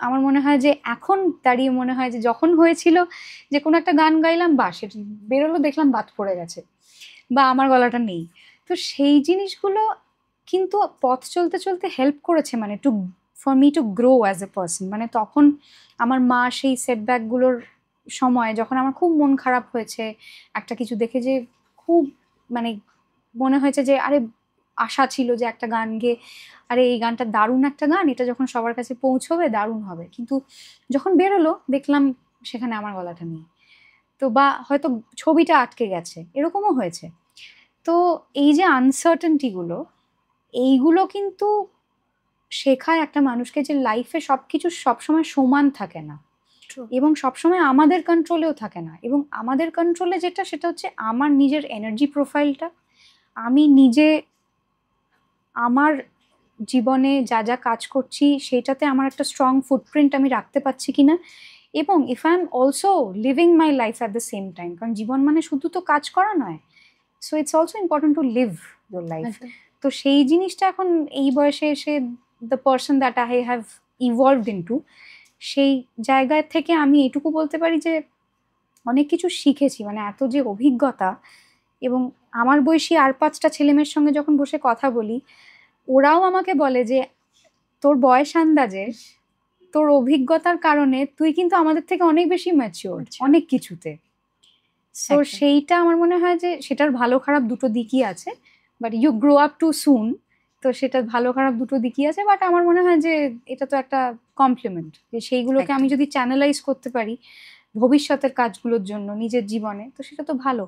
আমার মনে হয় যে এখন দাঁড়িয়ে মনে হয় যে যখন হয়েছিল যে কোনো একটা গান গাইলাম, বা সেটা বেরোলো দেখলাম বাদ পড়ে গেছে বা আমার গলাটা নেই। তো সেই জিনিসগুলো কিন্তু পথ চলতে চলতে হেল্প করেছে, মানে to for me to grow as a person. মানে তখন আমার মা সেই সেটব্যাকগুলোর সময় যখন আমার খুব মন খারাপ হয়েছে একটা কিছু দেখে, যে খুব মানে মনে হয়েছে যে আরে আশা ছিল যে একটা গান গেয়ে আরে এই গানটা দারুণ একটা গান, এটা যখন সবার কাছে পৌঁছবে দারুণ হবে, কিন্তু যখন বেরোলো দেখলাম সেখানে আমার গলাটা নেই। তো বা হয়তো ছবিটা আটকে গেছে, এরকমও হয়েছে। তো এই যে আনসার্টেনটি গুলো, এইগুলো কিন্তু শেখায় একটা মানুষকে যে লাইফে সবকিছু সবসময় সমান থাকে না, True. এবং সবসময় আমাদের কন্ট্রোলেও থাকে না। এবং আমাদের কন্ট্রোলে যেটা, সেটা হচ্ছে আমার নিজের এনার্জি প্রোফাইলটা, আমি নিজে আমার জীবনে যা যা কাজ করছি সেটাতে আমার একটা স্ট্রং ফুটপ্রিন্ট আমি রাখতে পারছি কিনা, এবং if I am also living my life at the same time, কারণ জীবন মানে শুধু তো কাজ করা নয়, so it's also important to live your life. একদম। তো সেই জিনিসটা এখন এই বয়সে এসে the person that I have evolved into, সেই জায়গা থেকে আমি এটুকু বলতে পারি যে অনেক কিছু শিখেছি, মানে এত যে অভিজ্ঞতা। এবং আমার বয়সী আর 5টা ছেলেমেয়ের সঙ্গে যখন বসে কথা বলি, ওরাও আমাকে বলে যে তোর বয়স আন্দাজে তোর অভিজ্ঞতার কারণে তুই কিন্তু আমাদের থেকে অনেক বেশি ম্যাচিওর আচ্ছা। অনেক কিছুতে। সো একদম। সেইটা আমার মনে হয় যে সেটার ভালো খারাপ দুটো দিকই আছে, but you grow up too soon. তো সেটা ভালো খারাপ দুটো দিকই আছে, বাট আমার মনে হয় যে এটা তো একটা কমপ্লিমেন্ট, যে সেইগুলোকে আমি একদম। যদি চ্যানেলাইজ করতে পারি ভবিষ্যতের কাজগুলোর জন্য নিজের জীবনে, তো সেটা তো ভালো।